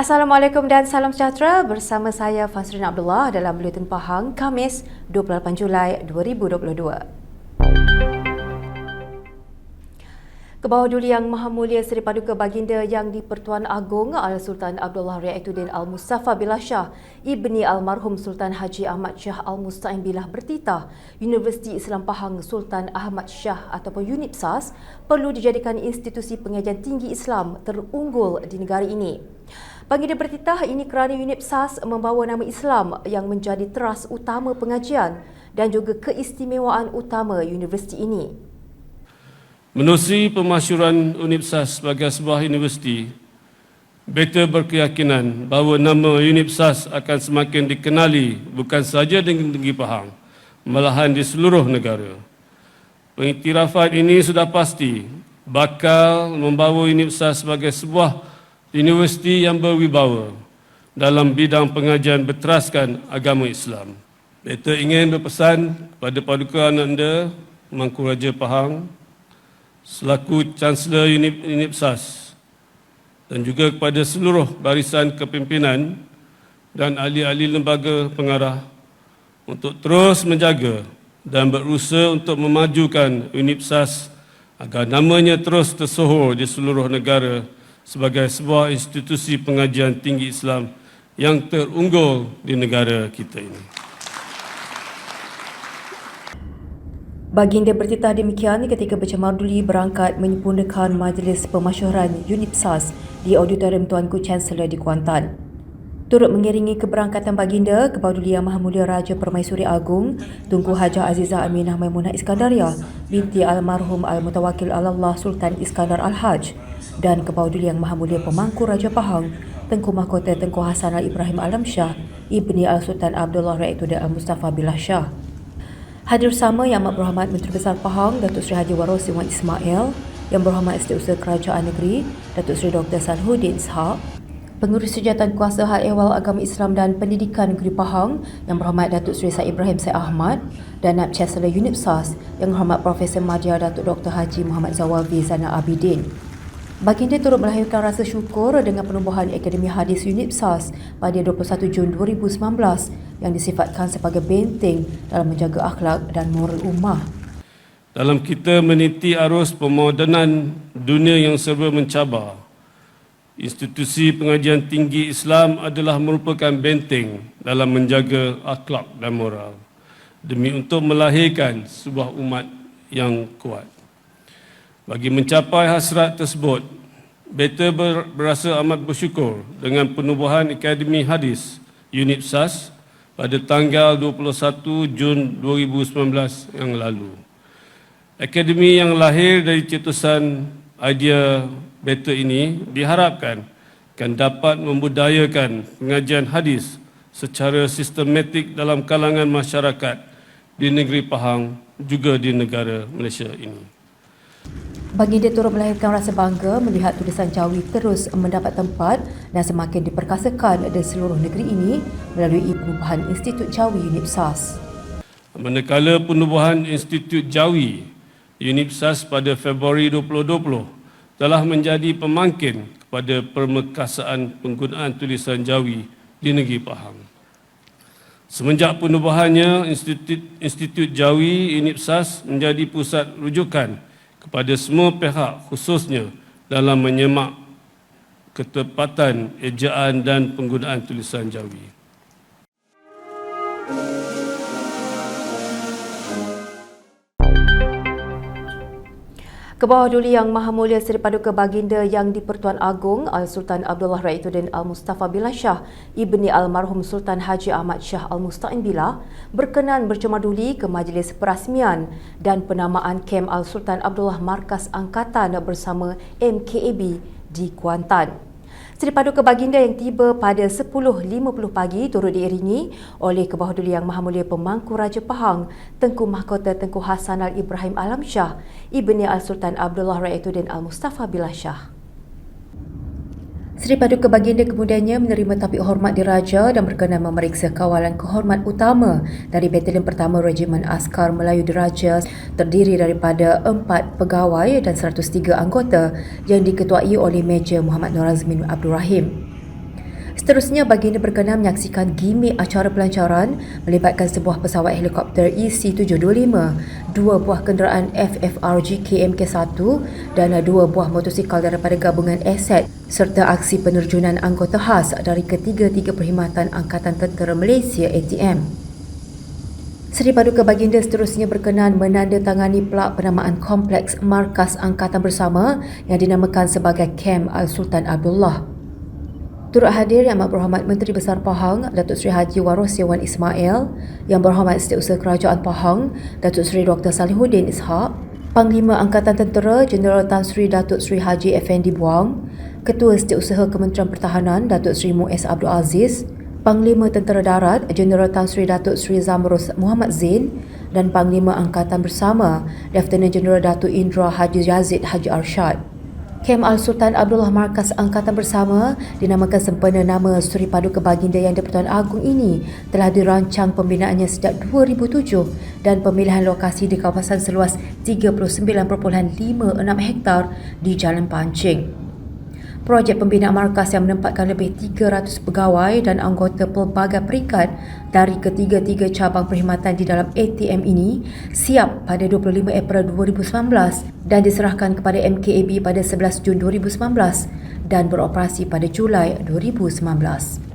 Assalamualaikum dan salam sejahtera. Bersama saya Fasrina Abdullah dalam Buletin Pahang Khamis 28 Julai 2022. Kebawah Duli Yang Maha Mulia Seri Paduka Baginda Yang di-Pertuan Agong Al-Sultan Abdullah Riayatuddin Al-Mustafa Billah Shah Ibni Almarhum Sultan Haji Ahmad Shah Al-Musta'in Billah bertitah, Universiti Islam Pahang Sultan Ahmad Shah ataupun UNIPSAS perlu dijadikan institusi pengajian tinggi Islam terunggul di negara ini. Baginda bertitah ini kerana UNIPSAS membawa nama Islam yang menjadi teras utama pengajian dan juga keistimewaan utama universiti ini. Menerusi pemasyuran UNIPSAS sebagai sebuah universiti, Beta berkeyakinan bahawa nama UNIPSAS akan semakin dikenali bukan sahaja di negeri Pahang, malahan di seluruh negara. Pengiktirafan ini sudah pasti bakal membawa UNIPSAS sebagai sebuah universiti yang berwibawa dalam bidang pengajian berteraskan agama Islam. Beta ingin berpesan kepada Paduka Ananda Mangku Raja Pahang selaku Chancellor UNIPSAS dan juga kepada seluruh barisan kepimpinan dan ahli-ahli lembaga pengarah untuk terus menjaga dan berusaha untuk memajukan UNIPSAS agar namanya terus tersohor di seluruh negara sebagai sebuah institusi pengajian tinggi Islam yang terunggul di negara kita ini. Baginda bertitah demikian ketika bercemar duli berangkat menyempurnakan majlis pemasyuran UNIPSAS di Auditorium Tuanku Chancellor di Kuantan. Turut mengiringi keberangkatan baginda, Kebawah Duli Yang Maha Mulia Raja Permaisuri Agong Tunku Hajah Azizah Aminah Maimunah Iskandariah binti Almarhum Al-Mutawakil Allah Sultan Iskandar Al-Haj dan Kebawah Duli Yang Maha Mulia Pemangku Raja Pahang Tengku Mahkota Tengku Hasan Al-Ibrahim Alam Shah Ibni Al-Sultan Abdullah Riayatuddin Al-Mustafa Billah Shah. Hadir bersama Yang Amat Berhormat Menteri Besar Pahang Datuk Seri Haji Waros Iwan Ismail, Yang Berhormat Setiausaha Kerajaan Negeri Datuk Seri Dr. Salhuddin Ishak, Pengurus Sujatan Kuasa Hal Ehwal Agama Islam dan Pendidikan Negeri Pahang Yang Berhormat Datuk Seri Said Ibrahim Said Ahmad dan Naib Chancellor UNIPSAS Yang Berhormat Profesor Madya Datuk Dr. Haji Muhammad Zawawi Zainal Abidin. Baginda turut melahirkan rasa syukur dengan penubuhan Akademi Hadis UNIPSAS pada 21 Jun 2019 yang disifatkan sebagai benteng dalam menjaga akhlak dan moral ummah. Dalam kita meniti arus pemodenan dunia yang serba mencabar, institusi pengajian tinggi Islam adalah merupakan benteng dalam menjaga akhlak dan moral demi untuk melahirkan sebuah umat yang kuat. Bagi mencapai hasrat tersebut, Beta berasa amat bersyukur dengan penubuhan Akademi Hadis UNIPSAS pada tanggal 21 Jun 2019 yang lalu. Akademi yang lahir dari cetusan idea Beta ini diharapkan akan dapat membudayakan pengajian hadis secara sistematik dalam kalangan masyarakat di negeri Pahang juga di negara Malaysia ini. Baginda turut melahirkan rasa bangga melihat tulisan Jawi terus mendapat tempat dan semakin diperkasakan di seluruh negeri ini melalui penubuhan Institut Jawi UNIPSAS. Manakala penubuhan Institut Jawi UNIPSAS pada Februari 2020 telah menjadi pemangkin kepada permekasaan penggunaan tulisan Jawi di negeri Pahang. Semenjak penubuhannya, Institut Jawi UNIPSAS menjadi pusat rujukan kepada semua pihak khususnya dalam menyemak ketepatan ejaan dan penggunaan tulisan Jawi. Kebawah Duli Yang Maha Mulia Seri Paduka Baginda Yang di-Pertuan Agong Al-Sultan Abdullah Riayatuddin Al-Mustafa Billah Shah Ibni Almarhum Sultan Haji Ahmad Shah Al-Musta'in Billah berkenan bercemar duli ke majlis perasmian dan penamaan kem Al-Sultan Abdullah Markas Angkatan bersama MKAB di Kuantan. Seri Paduka Baginda yang tiba pada 10.50 pagi turut diiringi oleh Kebawah Duli Yang Maha Mulia Pemangku Raja Pahang Tengku Mahkota Tengku Hasan Al-Ibrahim Alam Shah Ibni Al-Sultan Abdullah Riayatuddin Al-Mustafa Billah Shah. Seri Paduka Baginda kemudiannya menerima tapik hormat diraja dan berkenan memeriksa kawalan kehormat utama dari Batalion Pertama Regimen Askar Melayu Diraja terdiri daripada 4 pegawai dan 103 anggota yang diketuai oleh Major Muhammad Nur Azmin Abdul Rahim. Seterusnya, baginda berkenan menyaksikan gimmick acara pelancaran melibatkan sebuah pesawat helikopter EC-725, 2 buah kenderaan FFRG KMK-1 dan 2 buah motosikal daripada gabungan ASAT serta aksi penerjunan anggota khas dari ketiga-tiga perkhidmatan Angkatan Tentera Malaysia ATM. Seri Paduka Baginda seterusnya berkenan menandatangani pelak penamaan kompleks Markas Angkatan Bersama yang dinamakan sebagai Kem Al-Sultan Abdullah. Turut hadir Yang Amat Berhormat Menteri Besar Pahang, Datuk Seri Haji Warosyawan Ismail, Yang Berhormat Setiausaha Kerajaan Pahang, Datuk Seri Dr. Salihuddin Ishak, Panglima Angkatan Tentera Jeneral Tan Sri Datuk Seri Haji Effendi Buang, Ketua Setiausaha Kementerian Pertahanan Datuk Seri Muiz Abdul Aziz, Panglima Tentera Darat Jeneral Tan Sri Datuk Sri Zamrus Muhammad Zain dan Panglima Angkatan Bersama Lieutenant Jeneral Datuk Indra Haji Yazid Haji Arshad. Kem Al-Sultan Abdullah Markas Angkatan Bersama dinamakan sempena nama Seri Paduka Baginda Yang di-Pertuan Agong ini telah dirancang pembinaannya sejak 2007 dan pemilihan lokasi di kawasan seluas 39.56 hektar di Jalan Pancing. Projek pembinaan markas yang menempatkan lebih 300 pegawai dan anggota pelbagai peringkat dari ketiga-tiga cabang perkhidmatan di dalam ATM ini siap pada 25 April 2019 dan diserahkan kepada MKAB pada 11 Jun 2019 dan beroperasi pada Julai 2019.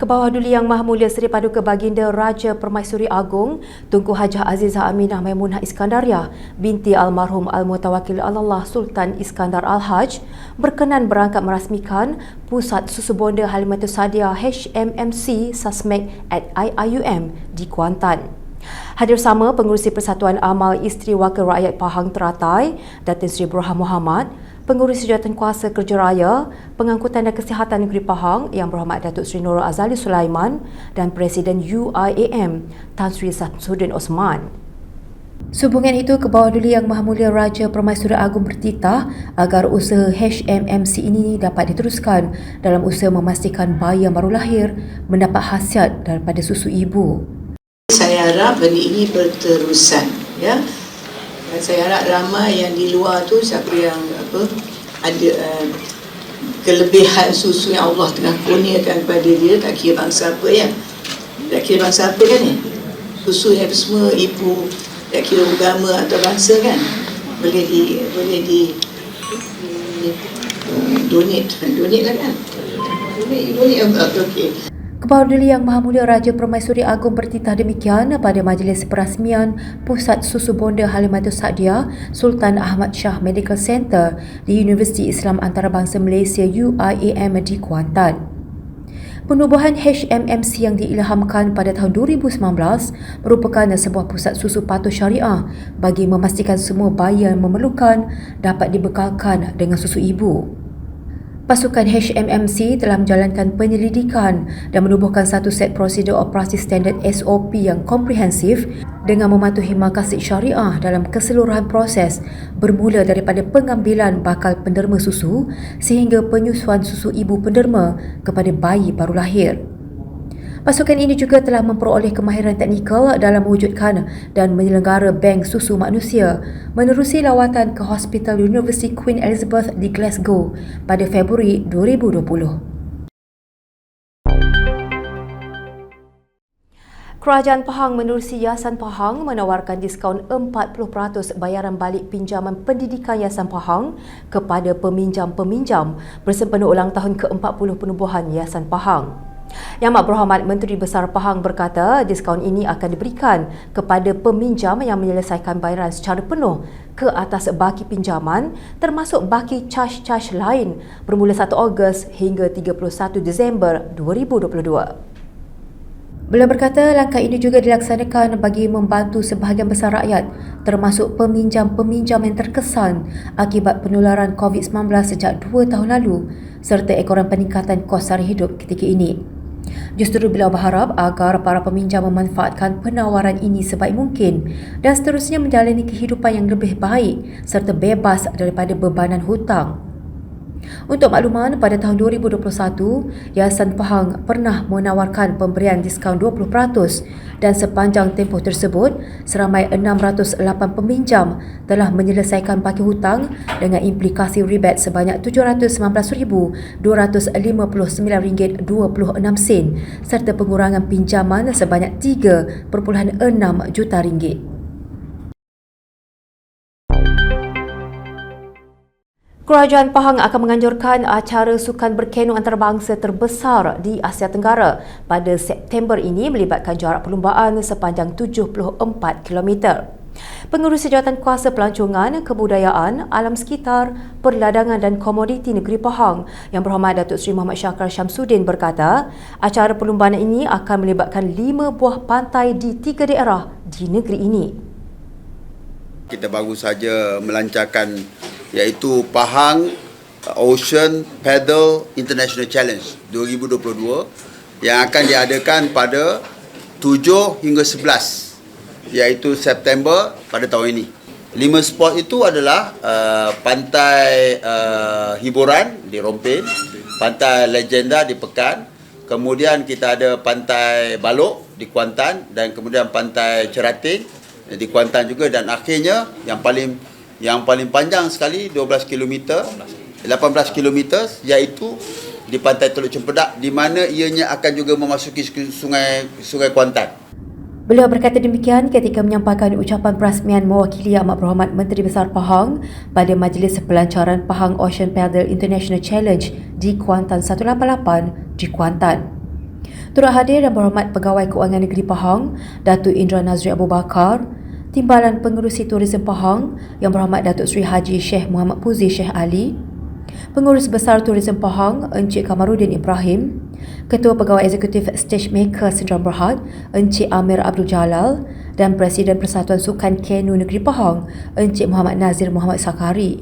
Kebawah Duli Yang Maha Mulia Seri Paduka Baginda Raja Permaisuri Agong Tunku Hajah Azizah Aminah Maimunah Iskandariah binti almarhum Al-Mutawakil Allah Sultan Iskandar Al-Haj berkenan berangkat merasmikan Pusat Susu Bonda Halimatus Sadiah HMMC Sasmek at IIUM di Kuantan. Hadir sama Pengerusi Persatuan Amal Isteri Wakil Rakyat Pahang Teratai Datin Seri Burhan Muhammad, Pengurusi Jawatankuasa Kerja Raya, Pengangkutan dan Kesihatan Negeri Pahang Yang Berhormat Datuk Seri Nurul Azali Sulaiman dan Presiden UIAM Tan Sri Samsudin Osman. Sehubungan itu, Kebawah Duli Yang Maha Mulia Raja Permaisuri Agong bertitah agar usaha HMMC ini dapat diteruskan dalam usaha memastikan bayi yang baru lahir mendapat khasiat daripada susu ibu. Saya harap benda ini berterusan, ya. Saya harap ramai yang di luar tu siapa yang ada kelebihan susu yang Allah tengah kurniakan kepada dia, tak kira bangsa apa ya. Tak kira bangsa apa kan ni. Susu yang semua ibu, tak kira agama atau bangsa kan. Boleh di donate lah kan. Donate okey. Kebawah Duli Yang Maha Mulia Raja Permaisuri Agong bertitah demikian pada majlis perasmian Pusat Susu Bonda Halimatus Sadiah Sultan Ahmad Shah Medical Center di Universiti Islam Antarabangsa Malaysia UIAM di Kuantan. Penubuhan HMMC yang diilhamkan pada tahun 2019 merupakan sebuah pusat susu patuh syariah bagi memastikan semua bayi yang memerlukan dapat dibekalkan dengan susu ibu. Pasukan HMMC telah menjalankan penyelidikan dan menubuhkan satu set prosedur operasi standard SOP yang komprehensif dengan mematuhi maqasid syariah dalam keseluruhan proses bermula daripada pengambilan bakal penderma susu sehingga penyusuan susu ibu penderma kepada bayi baru lahir. Pasukan ini juga telah memperoleh kemahiran teknikal dalam mewujudkan dan menyelenggara bank susu manusia menerusi lawatan ke Hospital University Queen Elizabeth di Glasgow pada Februari 2020. Kerajaan Pahang menerusi Yayasan Pahang menawarkan diskaun 40% bayaran balik pinjaman pendidikan Yayasan Pahang kepada peminjam-peminjam bersempena ulang tahun ke-40 penubuhan Yayasan Pahang. Yang Amat Berhormat Menteri Besar Pahang berkata diskaun ini akan diberikan kepada peminjam yang menyelesaikan bayaran secara penuh ke atas baki pinjaman termasuk baki caj-caj lain bermula 1 Ogos hingga 31 Disember 2022. Beliau berkata langkah ini juga dilaksanakan bagi membantu sebahagian besar rakyat termasuk peminjam-peminjam yang terkesan akibat penularan COVID-19 sejak 2 tahun lalu serta ekoran peningkatan kos sara hidup ketika ini. Justru beliau berharap agar para peminjam memanfaatkan penawaran ini sebaik mungkin dan seterusnya menjalani kehidupan yang lebih baik serta bebas daripada bebanan hutang. Untuk makluman, pada tahun 2021, Yayasan Pahang pernah menawarkan pemberian diskaun 20% dan sepanjang tempoh tersebut, seramai 608 peminjam telah menyelesaikan baki hutang dengan implikasi rebate sebanyak RM719,259.26 serta pengurangan pinjaman sebanyak RM3.6 juta. Kerajaan Pahang akan menganjurkan acara sukan berkeno antarabangsa terbesar di Asia Tenggara pada September ini melibatkan jarak perlumbaan sepanjang 74 km. Pengurusi Jawatankuasa Pelancongan, Kebudayaan, Alam Sekitar, Perladangan dan Komoditi Negeri Pahang Yang Berhormat Datuk Seri Muhammad Syakar Syamsuddin berkata, acara perlumbaan ini akan melibatkan 5 buah pantai di 3 daerah di negeri ini. Kita baru saja melancarkan iaitu Pahang Ocean Paddle International Challenge 2022 yang akan diadakan pada 7 hingga 11 iaitu September pada tahun ini. 5 spot itu adalah pantai hiburan di Rompin, pantai legenda di Pekan, kemudian kita ada pantai Balok di Kuantan dan kemudian pantai Ceratin di Kuantan juga, dan akhirnya yang paling panjang sekali 18 km iaitu di pantai Teluk Cempedak di mana ianya akan juga memasuki sungai Kuantan. Beliau berkata demikian ketika menyampaikan ucapan perasmian mewakili Amat Berhormat Menteri Besar Pahang pada Majlis Pelancaran Pahang Ocean Paddle International Challenge di Kuantan 188 di Kuantan. Turut hadir dan berhormat Pegawai Kewangan Negeri Pahang, Datuk Indra Nazri Abu Bakar, Timbalan Pengerusi Tourism Pahang Yang Berhormat Datuk Seri Haji Sheikh Muhammad Puzi Sheikh Ali, Pengurus Besar Tourism Pahang Encik Kamaruddin Ibrahim, Ketua Pegawai Eksekutif Stagemaker Sdn Bhd Encik Amir Abdul Jalal dan Presiden Persatuan Sukan Kenu Negeri Pahang Encik Muhammad Nazir Muhammad Sakari.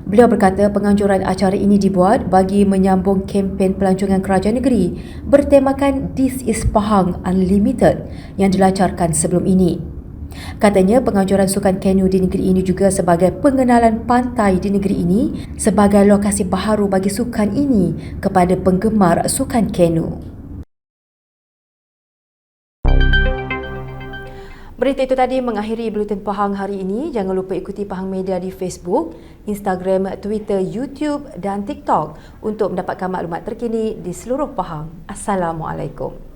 Beliau berkata penganjuran acara ini dibuat bagi menyambung kempen pelancongan kerajaan negeri bertemakan This is Pahang Unlimited yang dilancarkan sebelum ini. Katanya penganjuran sukan kenu di negeri ini juga sebagai pengenalan pantai di negeri ini sebagai lokasi baharu bagi sukan ini kepada penggemar sukan kenu. Berita itu tadi mengakhiri Buletin Pahang hari ini. Jangan lupa ikuti Pahang Media di Facebook, Instagram, Twitter, YouTube dan TikTok untuk mendapatkan maklumat terkini di seluruh Pahang. Assalamualaikum.